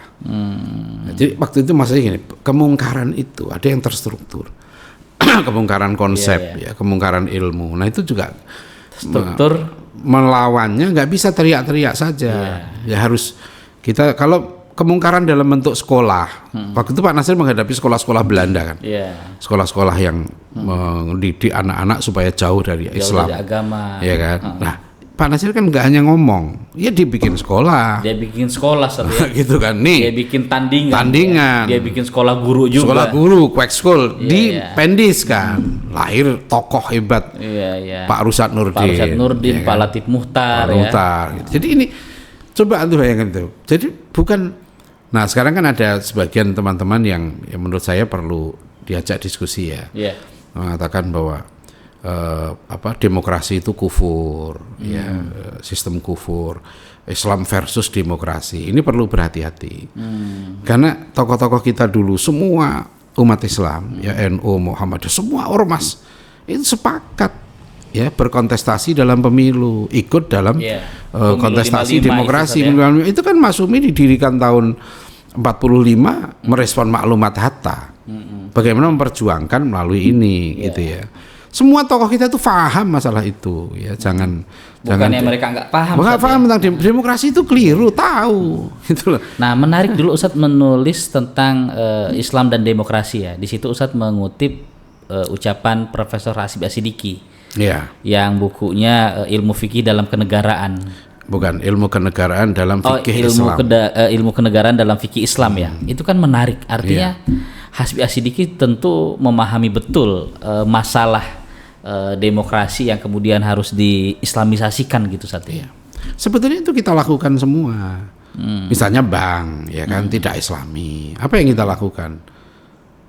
Jadi waktu itu maksudnya gini, kemungkaran itu ada yang terstruktur. Kemungkaran konsep, ya, kemungkaran ilmu. Nah itu juga struktur melawannya nggak bisa teriak-teriak saja. Ya harus kita, kalau kemungkaran dalam bentuk sekolah. Waktu itu Pak Nasir menghadapi sekolah-sekolah Belanda kan. Sekolah-sekolah yang mendidik anak-anak supaya jauh dari Islam. Dari agama. Ya kan. Nah, Pak Nasir kan nggak hanya ngomong, ya dia bikin sekolah. Dia bikin sekolah gitu kan nih. Dia bikin tandingan. Dia bikin sekolah guru juga. Sekolah guru, Quack School di Pendis kan. Lahir tokoh hebat. Pak Rusad Nurdin, Pak Latif Muhtar. Gitu. Jadi ini coba Anda bayangkan itu. Jadi bukan. Nah sekarang kan ada sebagian teman-teman yang menurut saya perlu diajak diskusi ya. Mengatakan bahwa demokrasi itu kufur, sistem kufur, Islam versus demokrasi. Ini perlu berhati-hati. Karena tokoh-tokoh kita dulu semua umat Islam, ya NU, Muhammadiyah, semua ormas itu sepakat ya berkontestasi dalam pemilu, ikut dalam kontestasi demokrasi. Itu kan Masyumi didirikan tahun 45 merespon maklumat Hatta. Bagaimana memperjuangkan melalui ini gitu ya. Semua tokoh kita itu paham masalah itu ya, bukannya mereka nggak paham. Nggak paham tentang demokrasi, itu keliru, tahu gitu loh. Nah, menarik dulu Ustadz menulis tentang Islam dan demokrasi ya. Di situ Ustadz mengutip ucapan Profesor Hasib Asidiki. Yang bukunya Ilmu Fikih dalam Kenegaraan. Bukan, Ilmu Kenegaraan dalam Fikih Islam. Ilmu Kenegaraan dalam Fikih Islam ya. Itu kan menarik. Artinya Hasib Asidiki tentu memahami betul masalah demokrasi yang kemudian harus diislamisasikan gitu saatnya. Sebetulnya itu kita lakukan semua. Misalnya bank, ya kan tidak Islami. Apa yang kita lakukan?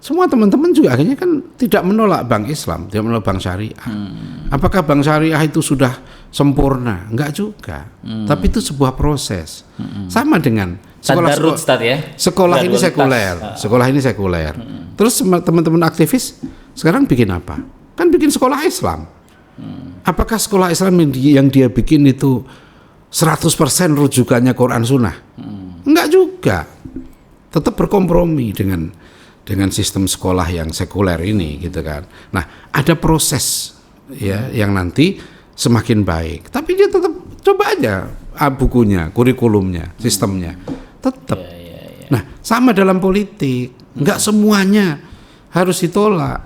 Semua teman-teman juga akhirnya kan tidak menolak bank Islam, tidak menolak bank syariah. Apakah bank syariah itu sudah sempurna? Enggak juga. Tapi itu sebuah proses. Sama dengan sekolah ini sekuler. Sekolah ini sekuler. Terus teman-teman aktivis sekarang bikin apa? Kan bikin sekolah Islam. Apakah sekolah Islam yang dia bikin itu 100% rujukannya Quran Sunnah? Enggak juga. Tetap berkompromi dengan sistem sekolah yang sekuler ini gitu kan. Nah, ada proses ya yang nanti semakin baik. Tapi dia tetap coba aja bukunya, kurikulumnya, sistemnya. Tetap. Nah, sama dalam politik. Enggak semuanya harus ditolak.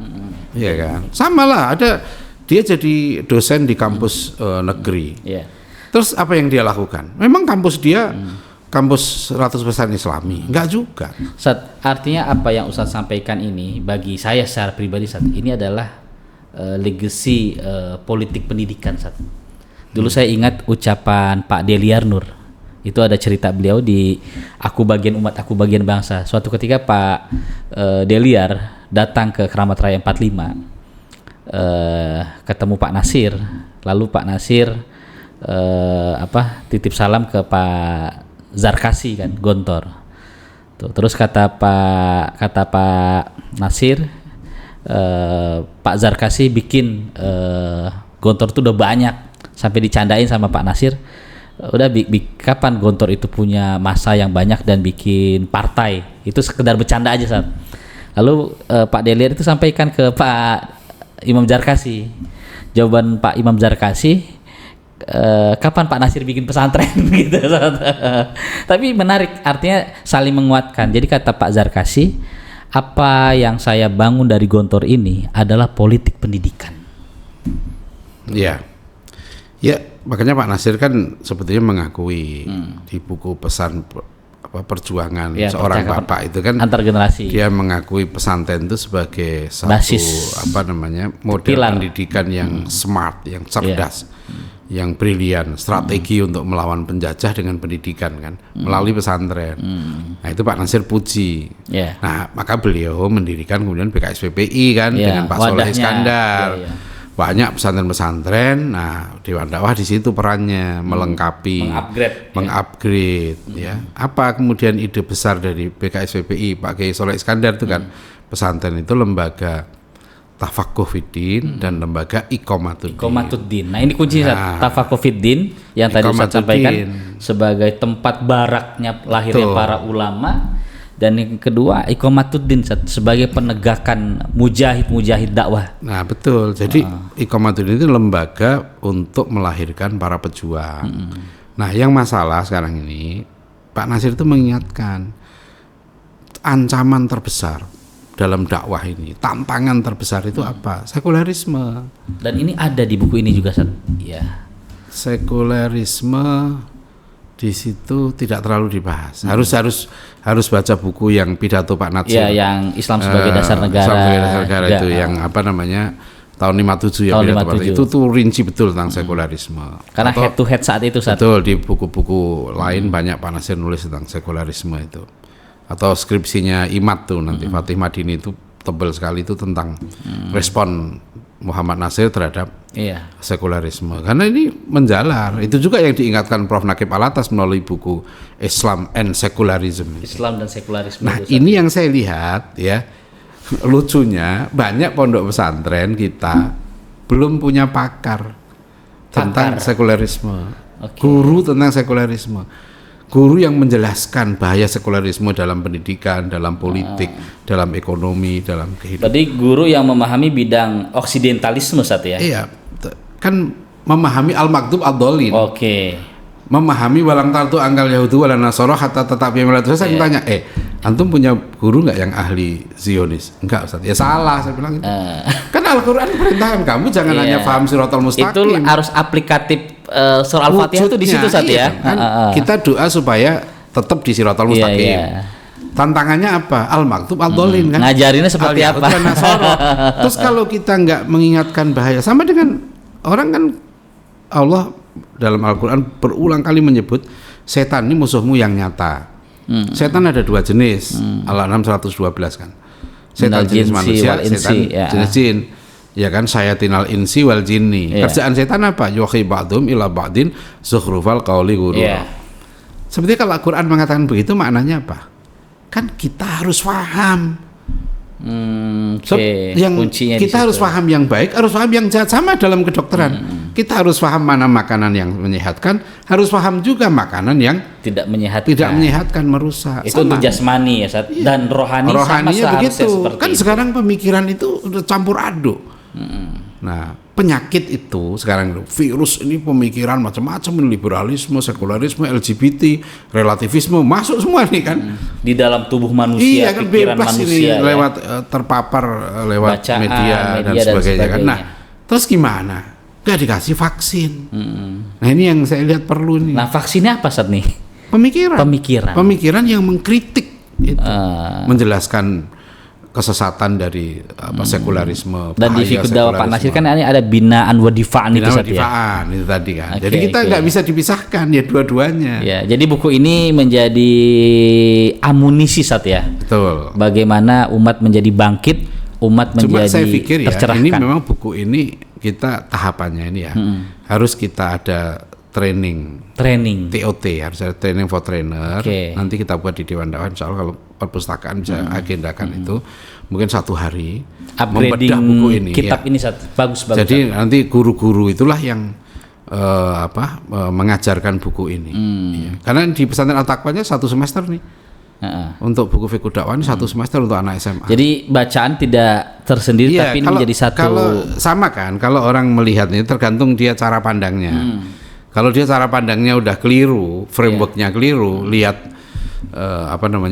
Ya kan? Sama lah, ada dia jadi dosen di kampus negeri. Terus apa yang dia lakukan? Memang kampus dia kampus 100% Islami? Enggak juga. Artinya apa yang Ustaz sampaikan ini bagi saya secara pribadi ini adalah legacy politik pendidikan. Dulu saya ingat ucapan Pak Deliar Nur. Itu ada cerita beliau di Aku Bagian Umat, Aku Bagian Bangsa. Suatu ketika Pak Deliar datang ke Keramat Raya 45, ketemu Pak Nasir. Lalu Pak Nasir titip salam ke Pak Zarkasi kan, Gontor. Tuh, terus kata Pak Nasir, Pak Zarkasi bikin Gontor tuh udah banyak, sampai dicandain sama Pak Nasir. Udah kapan Gontor itu punya masa yang banyak dan bikin partai? Itu sekedar bercanda aja saat. Lalu Pak Deliar itu sampaikan ke Pak Imam Zarkasi. Jawaban Pak Imam Zarkasi, kapan Pak Nasir bikin pesantren gitu. Tapi menarik, artinya saling menguatkan. Jadi kata Pak Zarkasi, apa yang saya bangun dari Gontor ini adalah politik pendidikan. Ya, makanya Pak Nasir kan sebetulnya mengakui di buku pesan perjuangan seorang bapak itu kan antar generasi. Dia mengakui pesantren itu sebagai satu basis, model pilar pendidikan yang smart, yang cerdas. Yang brilian, strategi untuk melawan penjajah dengan pendidikan kan, melalui pesantren. Nah itu Pak Nasir puji. Nah maka beliau mendirikan kemudian BKSPPI kan dengan Pak Soleh Iskandar. Banyak pesantren-pesantren. Nah Dewan Dakwah di situ perannya melengkapi, mengupgrade. Ya. Apa kemudian ide besar dari BKSPPI Pak Kiai Soleh Iskandar itu kan, pesantren itu lembaga Tafakuh Fiddin dan lembaga Iqomatuddin. Nah ini kunci Tafakuh Fiddin yang tadi saya sampaikan sebagai tempat baraknya lahirnya para ulama, dan yang kedua Iqomatuddin sebagai penegakan mujahid dakwah. Nah betul. Jadi Iqomatuddin itu lembaga untuk melahirkan para pejuang. Nah yang masalah sekarang ini Pak Nasir itu mengingatkan ancaman terbesar dalam dakwah ini, tantangan terbesar itu apa? Sekularisme. Dan ini ada di buku ini juga, Sekularisme di situ tidak terlalu dibahas. Harus baca buku yang pidato Pak Natsir. Yang Islam sebagai dasar negara. Islam sebagai dasar negara itu yang tahun 57 ya pidato itu tuh rinci betul tentang sekularisme. Karena head to head saat itu. Betul, di buku-buku lain banyak Pak Nasir nulis tentang sekularisme itu. Atau skripsinya Imad tuh nanti Fatih Madini itu tebal sekali itu tentang respon Muhammad Nasir terhadap sekularisme, karena ini menjalar. Itu juga yang diingatkan Prof. Nakib Alatas melalui buku Islam and Secularism. Islam dan sekularisme. Nah ini yang saya lihat ya, lucunya banyak pondok pesantren kita belum punya pakar tentang sekularisme, guru tentang sekularisme. Guru yang menjelaskan bahaya sekularisme dalam pendidikan, dalam politik, dalam ekonomi, dalam kehidupan. Berarti guru yang memahami bidang oksidentalisme ya? Iya, kan memahami al-maktub ad-dhalin. Memahami walang tartu angkal yahudu walang nasoro hatta tetap yang melihat. Saya tanya, antum punya guru nggak yang ahli Zionis? Enggak Ustaz. Ya salah saya bilang. Kan Al-Quran perintahkan kamu jangan hanya paham siratal mustaqim. Itu harus aplikatif. Surah Al-Fatihah itu di situ ya. Kan? Kita doa supaya tetap di siratal mustaqim. Tantangannya apa? Al-maktub ad-dhalin kan. Ngajarinnya seperti apa? Terus kalau kita nggak mengingatkan bahaya, sama dengan orang kan, Allah dalam Al-Quran berulang kali menyebut setan ini musuhmu yang nyata. Setan ada dua jenis. Al-An'am 112 kan. Setan jenis manusia, setan jenis jin. Ya kan, sayatinal insi wal jinni. Kerjaan setan apa? Yuhi ba'dhum ila ba'din zukhrufal qawli ghurura. Seperti kalau Al-Quran mengatakan begitu, maknanya apa? Kan kita harus paham Yang kuncinya kita harus paham yang baik, harus paham yang jahat, sama dalam kedokteran. Kita harus paham mana makanan yang menyehatkan, harus paham juga makanan yang tidak menyehatkan, merusak. Itu sama. Untuk jasmani ya, Ustaz. Dan rohaninya begitu. Kan itu. Sekarang pemikiran itu udah campur aduk. Nah, penyakit itu sekarang virus ini pemikiran macam-macam, liberalisme, sekularisme, LGBT, relativisme masuk semua nih kan di dalam tubuh manusia. Iya kan, pikiran bebas manusia ini ya. Lewat terpapar lewat bacaan, media dan sebagainya kan. Nah, terus gimana? Gak dikasih vaksin. Nah, ini yang saya lihat perlu nih. Nah, vaksinnya apa saat nih? Pemikiran yang mengkritik itu, menjelaskan kesesatan dari sekularisme. Dan di Fiqh Dakwah Pak Nasir kan ini ada binaan wa difa'an itu tadi kan. Jadi kita nggak bisa dipisahkan ya dua-duanya. Ya, jadi buku ini menjadi amunisi ya. Betul. Bagaimana umat menjadi bangkit, umat menjadi saya pikir ya, tercerahkan. ini memang buku ini kita tahapannya ini ya. Harus kita ada training TOT, harus ada training for trainer. Nanti kita buat di Dewan Dakwah, insya Allah kalau perpustakaan bisa agendakan itu mungkin 1 hari membedah buku ini kitab ya. Ini bagus. Jadi nanti guru-guru itulah yang mengajarkan buku ini ya. Karena di pesantren Al-Taqwanya 1 semester nih untuk buku Fiqh Dakwah ini 1 semester untuk anak SMA. Jadi bacaan tidak tersendiri tapi ini menjadi satu. Kalau sama kan, kalau orang melihat ini tergantung dia cara pandangnya. Kalau dia cara pandangnya udah keliru, frameworknya keliru, lihat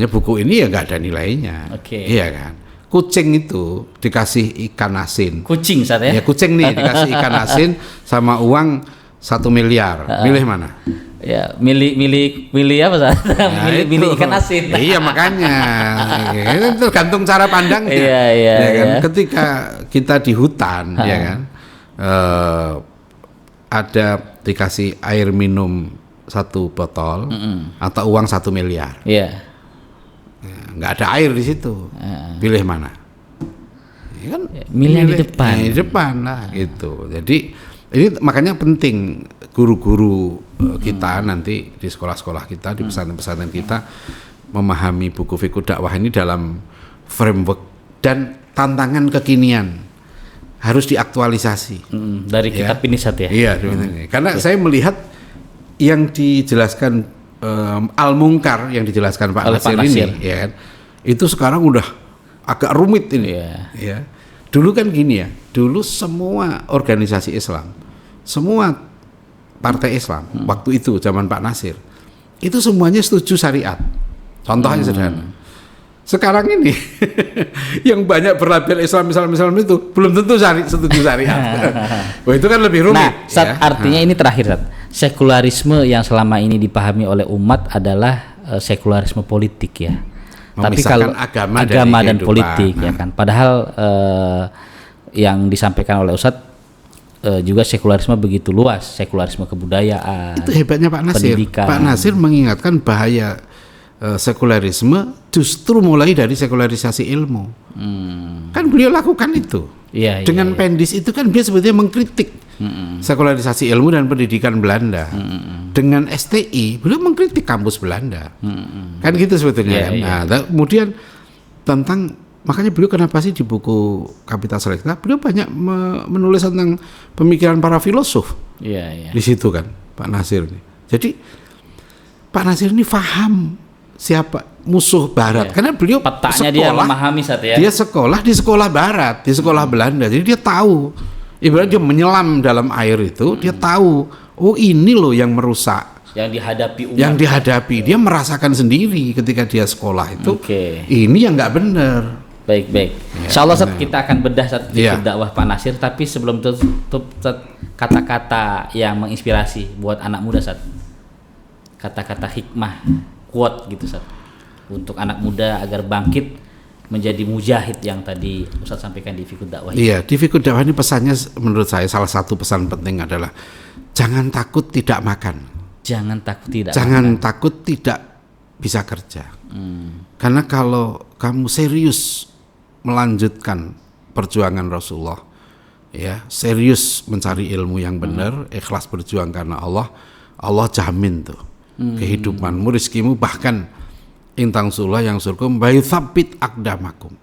buku ini ya nggak ada nilainya. Iya kan. Kucing itu dikasih ikan asin. Kucing saat ya? Ya kucing nih dikasih ikan asin sama uang 1 miliar. Milih mana? Ya milih apa saat? milih ikan asin. Iya makanya. Itu tergantung cara pandangnya. Iya kan. Ketika kita di hutan, ya kan. Ada dikasih air minum 1 botol atau uang 1 miliar. Iya. Nggak ada air di situ. Pilih mana? Ya kan, milih yang di depan. Di depan lah gitu. Jadi ini makanya penting guru-guru kita nanti di sekolah-sekolah kita, di pesantren-pesantren kita memahami buku Fiqh Dakwah ini dalam framework dan tantangan kekinian. Harus diaktualisasi dari kitab ini ya. Iya, karena saya melihat yang dijelaskan Al-Munkar yang dijelaskan Pak Nasir ini, ya kan, itu sekarang udah agak rumit ini. Ya. Dulu kan gini ya, dulu semua organisasi Islam, semua partai Islam waktu itu zaman Pak Nasir, itu semuanya setuju syariat. Contohnya sederhana. Sekarang ini yang banyak berlabel Islam itu belum tentu setuju syariat. Wah, itu kan lebih rumit. Nah, artinya ini terakhir, sekularisme yang selama ini dipahami oleh umat adalah sekularisme politik ya. Tapi kalau agama dan politik ya kan. Padahal yang disampaikan oleh Ustadz juga sekularisme begitu luas, sekularisme kebudayaan. Itu hebatnya Pak Nasir. Pendidikan. Pak Nasir mengingatkan bahaya sekularisme justru mulai dari sekularisasi ilmu. Kan beliau lakukan itu. Dengan Pendis itu kan dia sebetulnya mengkritik sekularisasi ilmu dan pendidikan Belanda. Dengan STI beliau mengkritik kampus Belanda. Kan gitu sebetulnya kan. Nah, kemudian tentang makanya beliau kenapa sih di buku Kapital Selekta beliau banyak menulis tentang pemikiran para filosof. Di situ kan Pak Nasir ini. Jadi Pak Nasir ini paham siapa musuh Barat, karena beliau petanya dia memahami dia sekolah di sekolah Barat, di sekolah Belanda, jadi dia tahu. Ibaratnya dia menyelam dalam air itu, dia tahu, oh ini loh yang merusak, yang dihadapi umat. Yang dihadapi, dia merasakan sendiri ketika dia sekolah itu. Ini yang nggak benar. Baik. Insya Allah kita akan bedah dakwah Pak Nasir, tapi sebelum tutup kata-kata yang menginspirasi buat anak muda kata-kata hikmah. Quote gitu untuk anak muda agar bangkit menjadi mujahid yang tadi Ustaz sampaikan di Fiqh Dakwah. Iya, di Fiqh Dakwah ini pesannya menurut saya salah satu pesan penting adalah jangan takut tidak makan. Jangan takut tidak bisa kerja. Karena kalau kamu serius melanjutkan perjuangan Rasulullah, ya, serius mencari ilmu yang benar, ikhlas berjuang karena Allah jamin tuh kehidupanmu, rezekimu, bahkan intangsullah yang surkum bayuthabit akdamakum.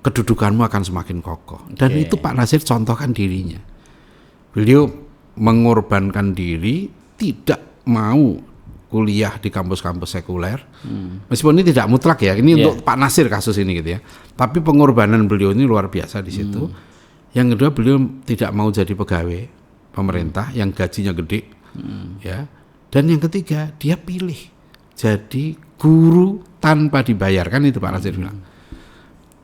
Kedudukanmu akan semakin kokoh. Dan itu Pak Nasir contohkan dirinya. Beliau mengorbankan diri, tidak mau kuliah di kampus-kampus sekuler. Meskipun ini tidak mutlak ya, ini untuk Pak Nasir kasus ini gitu ya. Tapi pengorbanan beliau ini luar biasa di situ. Yang kedua, beliau tidak mau jadi pegawai pemerintah yang gajinya gede. Ya. Dan yang ketiga, dia pilih jadi guru tanpa dibayarkan, itu Pak Nasir bilang.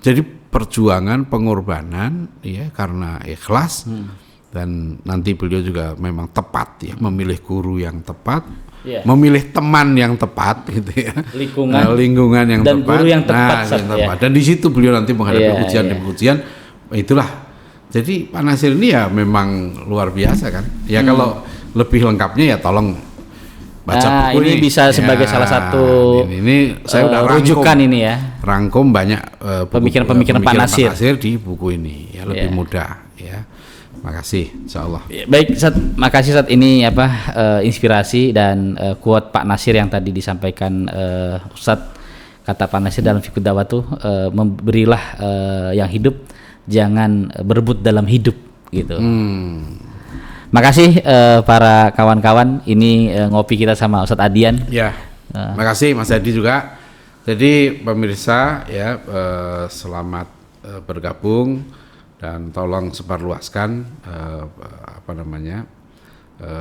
Jadi perjuangan, pengorbanan ya karena ikhlas, dan nanti beliau juga memang tepat ya memilih guru yang tepat, memilih teman yang tepat gitu ya, lingkungan yang dan tepat, guru yang tepat, dan di situ beliau nanti menghadapi ujian demi ujian. Itulah. Jadi Pak Nasir ini ya memang luar biasa kan. Ya kalau lebih lengkapnya ya tolong baca buku ini bisa sebagai salah satu ini saya udah rujukan ini ya. Rangkum banyak pemikiran Pak Nasir di buku ini ya, lebih mudah ya. Makasih, insyaallah. Baik, Ustaz, makasih Ustaz, ini inspirasi dan quote Pak Nasir yang tadi disampaikan Ustaz. Kata Pak Nasir dalam Fiqh Dakwah tuh, memberilah yang hidup, jangan berebut dalam hidup gitu. Makasih para kawan-kawan, ini ngopi kita sama Ustadz Adian. Ya, makasih Mas Adi juga. Jadi pemirsa ya, selamat bergabung dan tolong sebarluaskan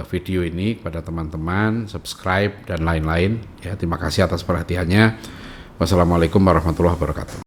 video ini kepada teman-teman, subscribe dan lain-lain. Ya, terima kasih atas perhatiannya. Wassalamualaikum warahmatullahi wabarakatuh.